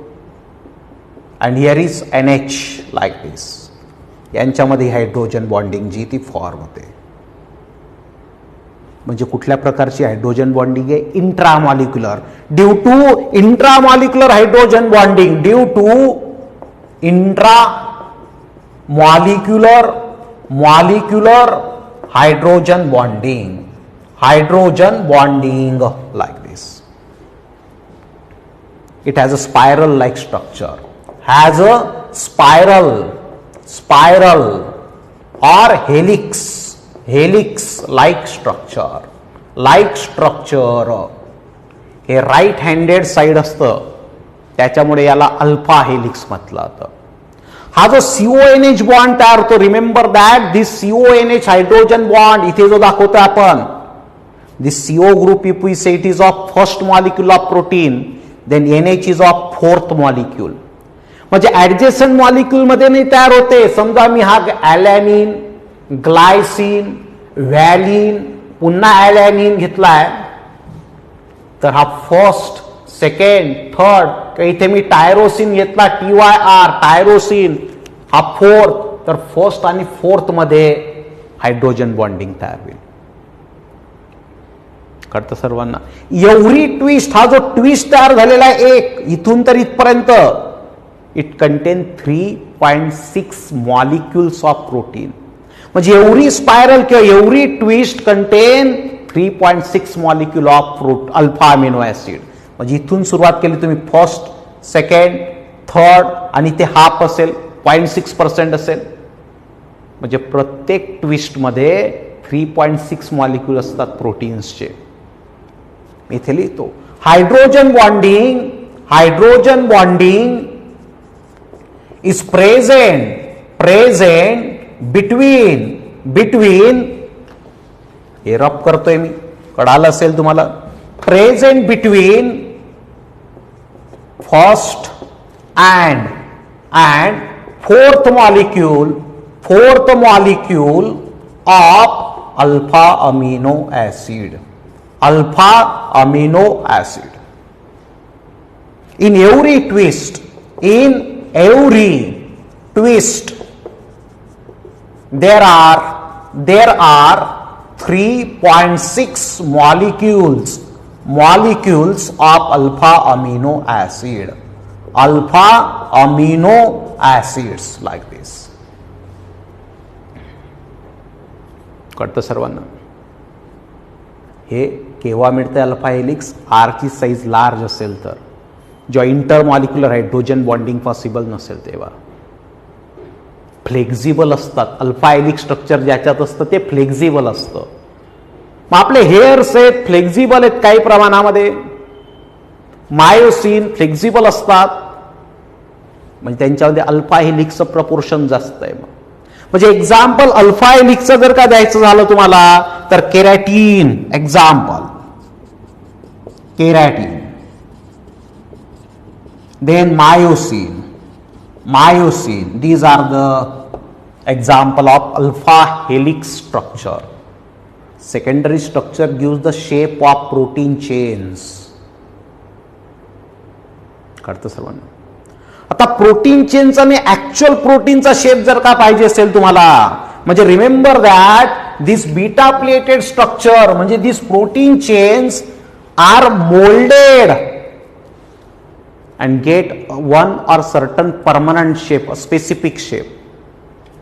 and here is NH like this. यांच्यामध्ये हायड्रोजन बॉन्डिंग जी ती फॉर्म होते. म्हणजे कुठल्या प्रकारची हायड्रोजन बॉन्डिंग आहे? Intramolecular. Due to intramolecular hydrogen bonding, due to molecular hydrogen bonding. Hydrogen bonding like this. It has a spiral like structure. Has a spiral or helix like structure. हे right handed side असतं, त्याच्यामुळे याला alpha helix म्हटलं जातं. हा जो CONH bond तयार होतो, remember that this CONH hydrogen bond इथे जो दाखवतोय आपण, this CO group, if we say it is of first molecule of protein, then NH is of fourth molecule. म्हणजे ऍडजेसंट मॉलिक्यूल मध्ये नाही तयार होते. समजा मी हा ॲलॅनिन, ग्लायसिन, व्हॅलिन, पुन्हा ॲलॅनिन घेतलाय, तर हा फर्स्ट, सेकंड, थर्ड, इथे मी टायरोसिन घेतला, TYR टायरोसिन, हा फोर्थ, तर फर्स्ट आणि फोर्थ मध्ये हायड्रोजन बॉन्डिंग तयार होईल. कळतं सर्वांना? एवढी ट्विस्ट, हा जो ट्विस्ट तयार झालेला आहे एक इथून तर इथपर्यंत, it content 3.6 molecules of protein. म्हणजे एवढी स्पायरल किंवा एवढी twist content 3.6 molecule of alpha amino acid. म्हणजे इथून सुरुवात केली तुम्ही, फर्स्ट, सेकंड, थर्ड आणि ते हाफ असेल, 0.6% असेल. म्हणजे प्रत्येक ट्विस्टमध्ये 3.6 मॉलिक्यूल असतात प्रोटीन्सचे. इथे लिहितो hydrogen bonding is present between हे रब करतोय मी, कळालं असेल तुम्हाला. Present between first and fourth molecule of alpha amino acid. In every twist, there are 3.6 molecules of alpha amino acids like this. कळतं सर्वांना? हे केव्हा मिळतं अल्फा हेलिक्स? आर ची साईज लार्ज असेल तर, जेव्हा इंटरमॉलिक्युलर हायड्रोजन बॉन्डिंग पॉसिबल नसेल तेव्हा. फ्लेक्झिबल असतात अल्फा हेलिक्स स्ट्रक्चर ज्याच्यात असतं ते फ्लेक्झिबल असतं. मग आपले हेअर्स आहेत फ्लेक्झिबल आहेत काही प्रमाणामध्ये, मायोसिन फ्लेक्झिबल असतात, म्हणजे त्यांच्यामध्ये अल्फा हेलिक्सचं प्रपोर्शन जास्त आहे. म्हणजे एक्झाम्पल अल्फा हेलिक्सचं जर का द्यायचं झालं तुम्हाला तर keratin, example keratin. Then myosin, these are the example of alpha helix structure. Secondary structure gives the shape of protein chains. कळतं सर्वांना? आता प्रोटीन चेनचा आणि ऍक्च्युअल प्रोटीनचा शेप जर का पाहिजे असेल तुम्हाला, म्हणजे remember that this beta pleated structure म्हणजे this protein chains are moulded and get one or certain permanent shape, a specific shape.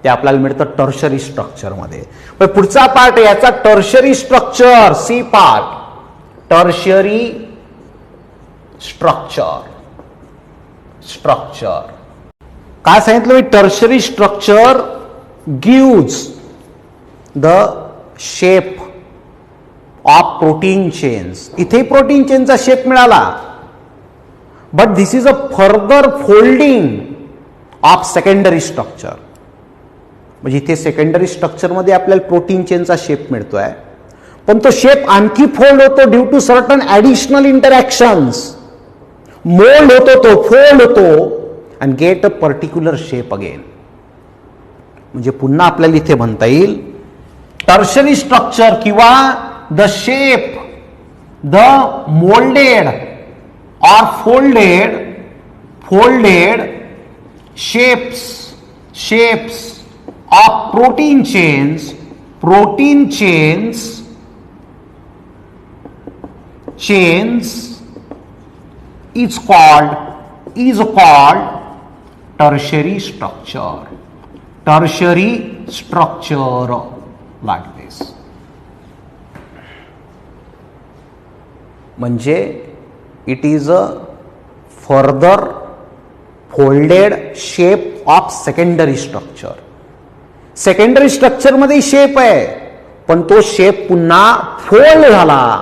ते आपल्याला मिळतं टर्शरी स्ट्रक्चर मध्ये. पण पुढचा पार्ट याचा tertiary structure, see part, tertiary structure काय सांगितलं मी? Tertiary structure gives the shape of protein chains. इथे प्रोटीन चेनचा शेप मिळाला, but this is a further folding of secondary structure. म्हणजे इथे सेकंडरी स्ट्रक्चर मध्ये आपल्याला प्रोटीन चेनचा शेप मिळतोय, पण तो शेप आणखी फोल्ड होतो due to certain additional interactions. Mould होतो, तो फोल्ड होतो and get a particular shape again. म्हणजे पुन्हा आपल्याला इथे म्हणता येईल टर्शरी स्ट्रक्चर किंवा the shape, the moulded or folded shapes of protein chains is called tertiary structure like this. म्हणजे it is a further folded shape of secondary structure. Secondary structure मध्ये shape आहे, पण तो शेप पुन्हा fold झाला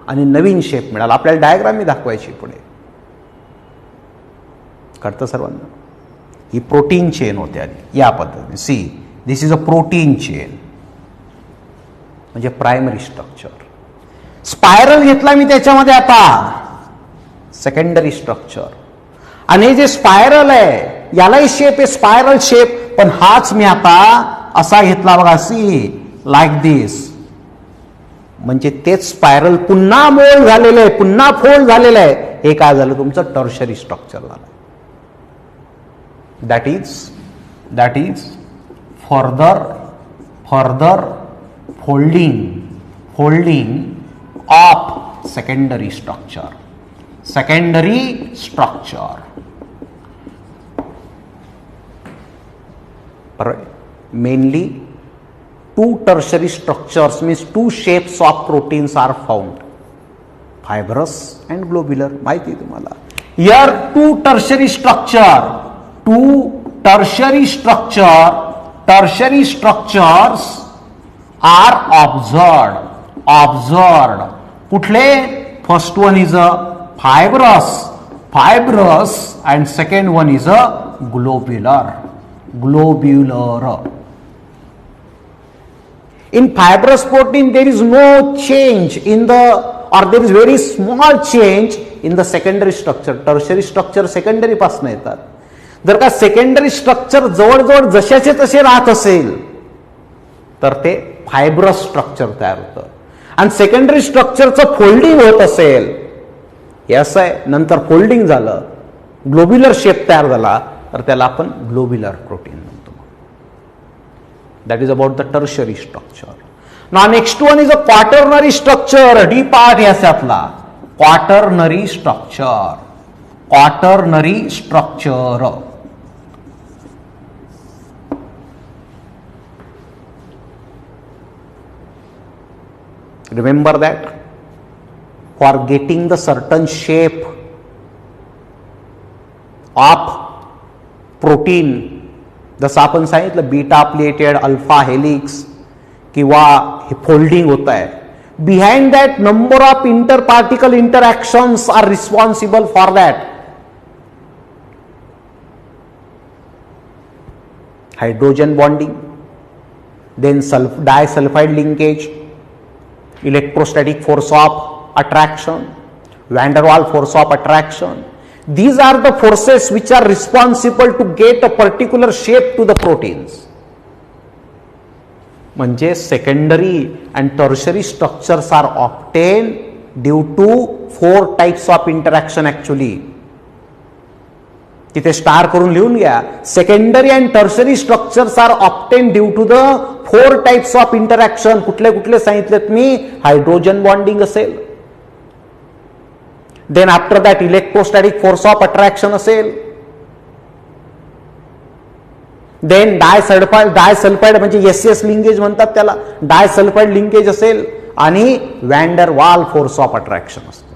आणि नवीन shape मिळाला. आपल्याला डायग्राम मी दाखवायची पुढे. कळतं सर्वांना? ही प्रोटीन चेन होते आधी या पद्धतीने. See, this is a protein chain म्हणजे प्रायमरी स्ट्रक्चर. स्पायरल घेतला मी त्याच्यामध्ये आता, सेकंडरी स्ट्रक्चर. आणि हे जे स्पायरल आहे यालाही शेप आहे स्पायरल शेप, पण हाच मी आता असा घेतला बघा, सी, लाईक दिस. म्हणजे तेच स्पायरल पुन्हा मोल्ड झालेलं आहे, पुन्हा फोल्ड झालेलं आहे. हे काय झालं? तुमचं टर्शरी स्ट्रक्चर झालं. That is further folding of secondary structure. Mainly two tertiary structures means two shapes of proteins are found, fibrous and globular. माहिती तुम्हाला Here two tertiary structures are observed. कुठले? First one is a fibrous and second one is a globular. In fibrous protein there is no change in there is very small change in the secondary structure. Tertiary structure secondary पासून येतात. जर का secondary structure जवळजवळ जशाचे तसे राहत असेल तर ते फायब्रस स्ट्रक्चर तयार होतं. आणि सेकंडरी स्ट्रक्चरचं फोल्डिंग होत असेल, हे असं आहे, नंतर फोल्डिंग झालं, ग्लोब्युलर शेप तयार झाला, तर त्याला आपण ग्लोब्युलर प्रोटीन म्हणतो. That is about the tertiary structure. ना next one is a quaternary structure. D part याच्यातला quaternary structure. Remember that for getting the certain shape of protein, जसं आपण सांगितलं बीटा प्लेटेड, अल्फा हेलिक्स किंवा हे folding होत आहे, behind that number of inter particle interactions are responsible for that. Hydrogen bonding, then disulphide linkage, electrostatic force of attraction, van der Waals force of attraction. These are the forces which are responsible to get a particular shape to the proteins. म्हणजे secondary and tertiary structures are obtained due to 4 types of interaction actually. तिथे star करून लिहून घ्या. Secondary and tertiary structures are obtain due to the 4 types of interaction. कुठले कुठले सांगितलेत मी? Hydrogen bonding असेल, then after that electrostatic force of attraction असेल, देन डायसल्फाइड म्हणजे एस लिंकेज म्हणतात त्याला, डायसल्फाइड लिंकेज असेल, आणि व्हॅन डर वाल फोर्स ऑफ अट्रॅक्शन असतं.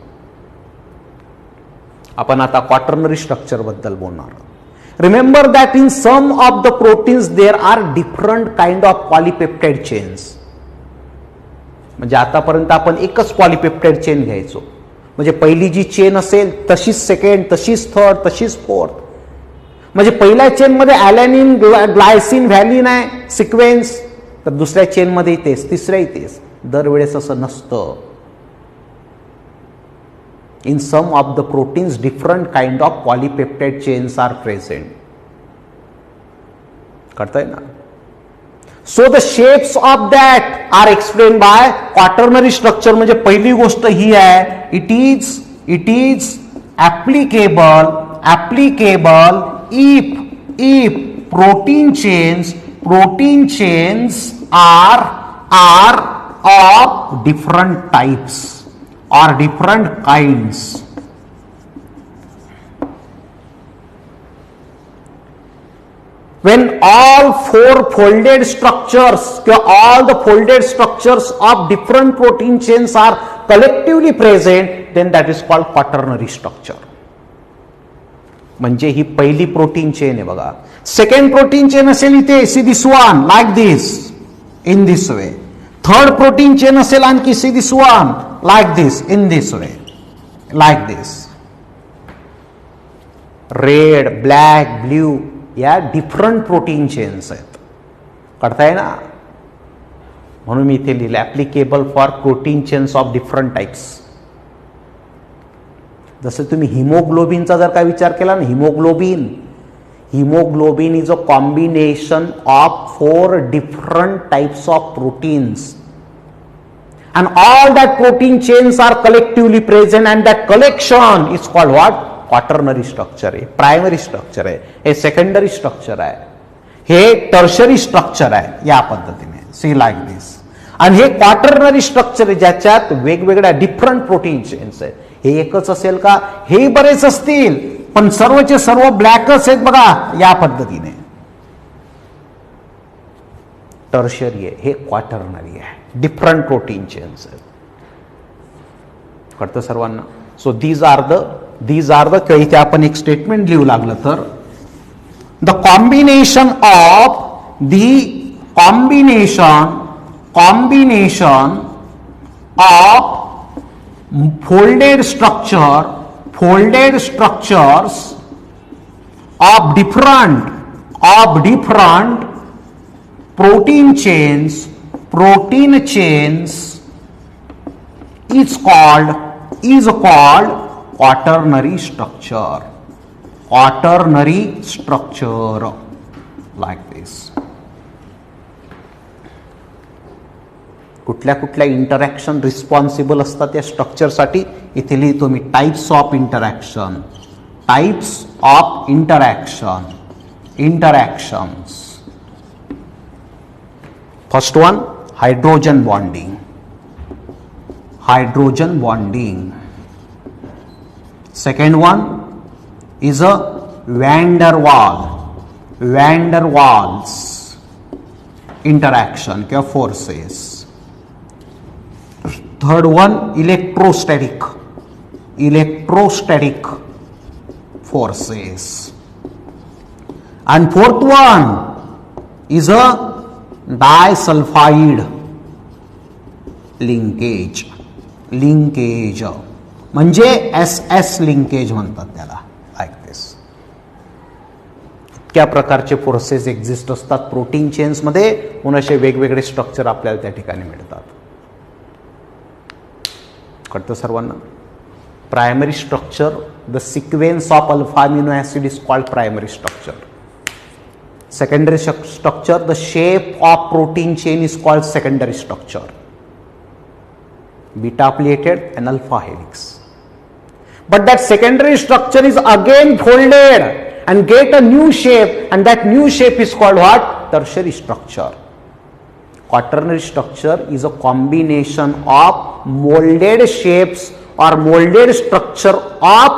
आपण आता क्वाटर्नरी स्ट्रक्चर बद्दल बोलणार. Remember that in some of the proteins there are different kind of polypeptide chains. म्हणजे आतापर्यंत आपण एकच पॉलिपेप्टाइड चेन घ्यायचो. म्हणजे पहिली जी चेन असेल तशीच सेकंड, तशीच थर्ड, तशीच फोर्थ. म्हणजे पहिल्या चेन मध्ये ॲलॅनिन, ग्लायसिन, व्हॅलिन आहे सिक्वेन्स, तर दुसऱ्या चेन मध्ये तेच, तिसऱ्याही तेच. दरवेळेस असं नसतं. In some of the proteins different kind of polypeptide chains are present. कळतंय ना? So the shapes of that are explained by quaternary structure. म्हणजे पहिली गोष्ट ही आहे, it is applicable if protein chains are of different types or different kinds. When all 4 folded structures, all the folded structures of different protein chains are collectively present, then that is called quaternary structure. म्हणजे ही पहिली protein chain आहे बघा. Second protein chain असेल इथे, C this one like this, in this way. Third protein chain असेल आणखी, C this one like this, in this way, like this. Red, black, blue, या different protein chains आहेत. कळताय ना? म्हणून मी इथे लिहिलं applicable for protein chains of different types. जसं तुम्ही हिमोग्लोबिनचा जर काय विचार केला ना, haemoglobin is a combination of 4 different types of proteins. And all that protein chains are collectively present, and that collection is called what? Quaternary structure आहे, primary structure आहे, हे सेकंडरी स्ट्रक्चर आहे, हे टर्शरी स्ट्रक्चर आहे. या पद्धतीने C like दिस. आणि हे क्वाटर्नरी स्ट्रक्चर आहे ज्याच्यात वेगवेगळ्या डिफरंट प्रोटीन चेन्स आहेत. हे एकच असेल का? हे बरेच असतील, पण सर्वचे सर्व ब्लॅकच आहेत बघा. या पद्धतीने टर्शरी आहे, हे क्वाटर्नरी आहे, डिफरंट प्रोटीन चेन्स आहेत. कळतं सर्वांना? So these are the these are the, किंवा इथे आपण एक स्टेटमेंट लिहू लागलं तर, the combination of combination of folded structures of different protein chains is called quaternary structure. Like this. कुठल्या कुठल्या इंटरॅक्शन रिस्पॉन्सिबल असतात या स्ट्रक्चरसाठी इथे लिहितो मी. Types of interactions. First one, hydrogen bonding. Second one is a van der Waals interaction किंवा forces. Third one, electrostatic forces. And fourth one is a disulfide linkage. म्हणजे SS लिंकेज म्हणतात त्याला. लाईक दिस. इतक्या प्रकारचे फोर्सेस एक्झिस्ट असतात protein chains मध्ये, म्हणून असे वेगवेगळे स्ट्रक्चर आपल्याला त्या ठिकाणी मिळतात. कळतं सर्वांना? Primary structure, the sequence of alpha amino acid is called primary structure. Secondary structure, the shape of protein chain is called secondary structure. Beta pleated and alpha helix. But that secondary structure is again folded and get a new shape, and that new shape is called what? Tertiary structure. Quaternary structure is a combination of molded shapes or molded structure of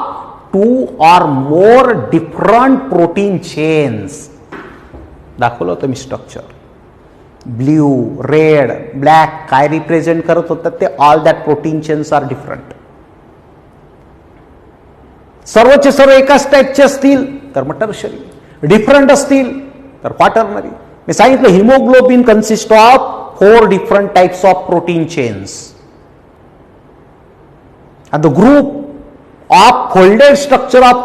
two or more different protein chains. दाखवलं होतं मी structure. Blue, red, black काय represent करत होतात ते? All that protein chains are different. सर्वचे सर्व एकाच टाईपचे असतील तर मग टर्शरी, डिफरंट असतील तर क्वाटर्नरी. मी सांगितलं haemoglobin consist of 4 different types of protein chains. and the group of folded structure of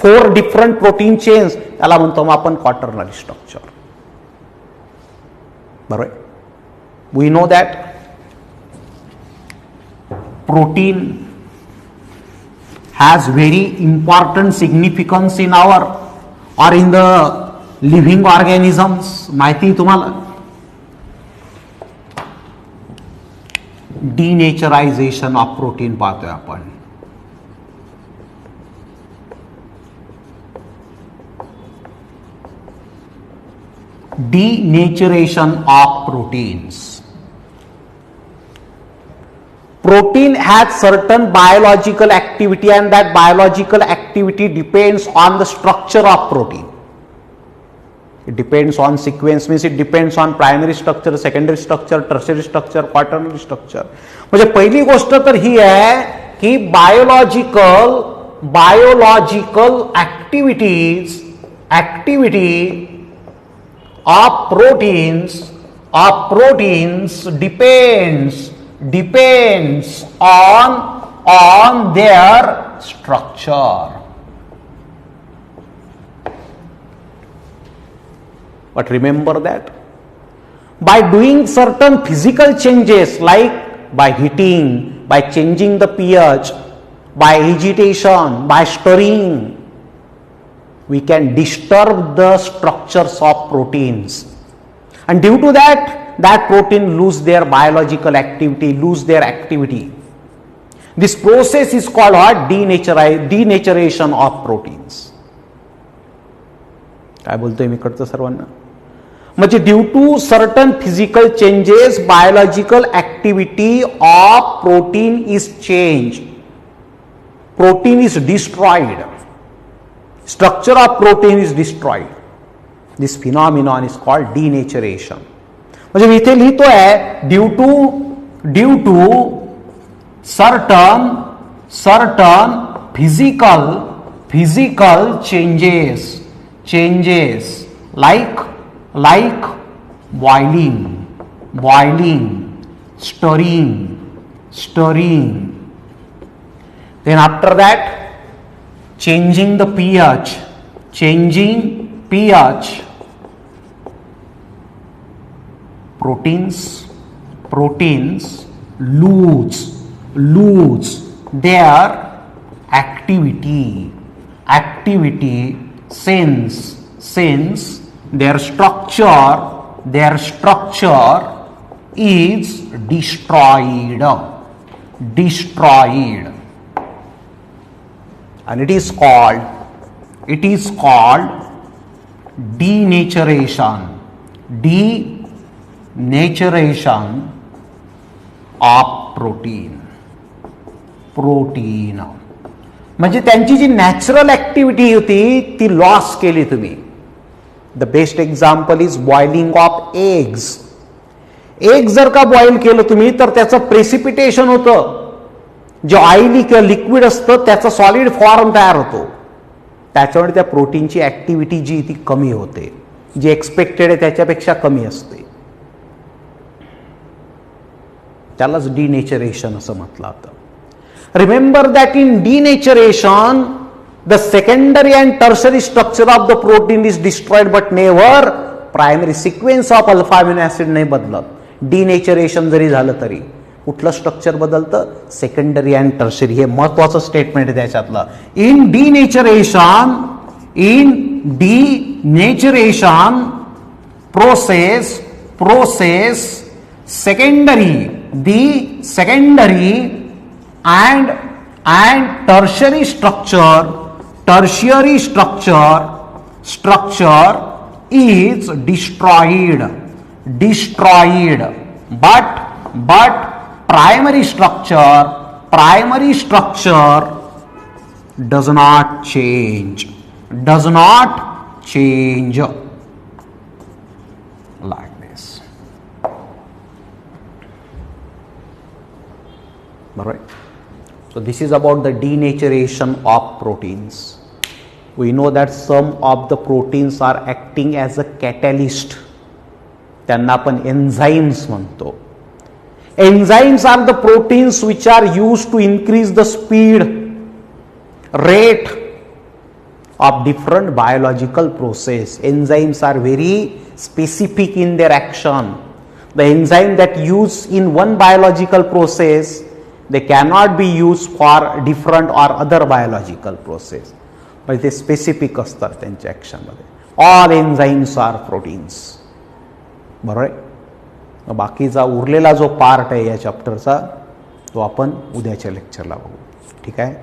4 different protein chains त्याला म्हणतो मग आपण क्वाटर्नरी स्ट्रक्चर. बरोबर. we know that protein has very important significance in our or in the living organisms. माहिती तुम्हाला? डिनेचरायझेशन of protein पाहतोय आपण. Denaturation of proteins. Protein has certain biological activity and that biological activity depends on the structure of protein. It depends on sequence, means it depends on primary structure, secondary structure, tertiary structure, quaternary structure. म्हणजे पहिली गोष्ट तर ही आहे की biological activity of proteins depends on their structure. But remember that by doing certain physical changes like by heating, by changing the pH, by agitation, by stirring, we can disturb the structures of proteins, and due to that protein lose their biological activity, lose their activity. This process is called what? Denaturation of proteins. काय बोलतोय मी? कळतं सर्वांना? म्हणजे due to certain physical changes biological activity of protein is change, protein is destroyed, structure of protein is destroyed. This phenomenon is called denaturation. म्हणजे मी इथे लिहितोय due to certain physical changes like boiling, stirring. Then after that, changing the pH, proteins lose their activity since their structure is destroyed, and it is called denaturation of protein. म्हणजे त्यांची जी natural activity होती ती loss केली तुम्ही. The best example is boiling of eggs. Egg जर का boil केलं तुम्ही तर त्याचं प्रेसिपिटेशन होतं, जे ऑइली किंवा लिक्विड असतं त्याचा सॉलिड फॉर्म तयार होतो. त्याच्यामुळे त्या प्रोटीनची ऍक्टिव्हिटी जी ती कमी होते, जी एक्सपेक्टेड आहे त्याच्यापेक्षा कमी असते. त्यालाच डिनेचरेशन असं म्हटलं जातं. Remember that in denaturation, the secondary and tertiary structure of the protein is destroyed, but never primary sequence of alpha amino acid नाही बदलत. Denaturation जरी झालं तरी कुठलं स्ट्रक्चर बदलतं? Secondary and tertiary. हे महत्वाचं स्टेटमेंट आहे त्याच्यातलं. In denaturation process the secondary and tertiary structure is destroyed, but primary structure does not change like this. All right. So this is about the denaturation of proteins. We know that some of the proteins are acting as a catalyst. त्यांना आपण enzymes म्हणतो. Enzymes are the proteins which are used to increase the speed, rate of different biological process. Enzymes are very specific in their action. The enzyme that used in one biological process, they cannot be used for different or other biological process. But they specific असतात त्यांच्या action मध्ये. All enzymes are proteins. बरोबर आहे. बाकीचा उरलेला जो part आहे या चॅप्टरचा तो आपण उद्याच्या लेक्चरला बघू. ठीक आहे.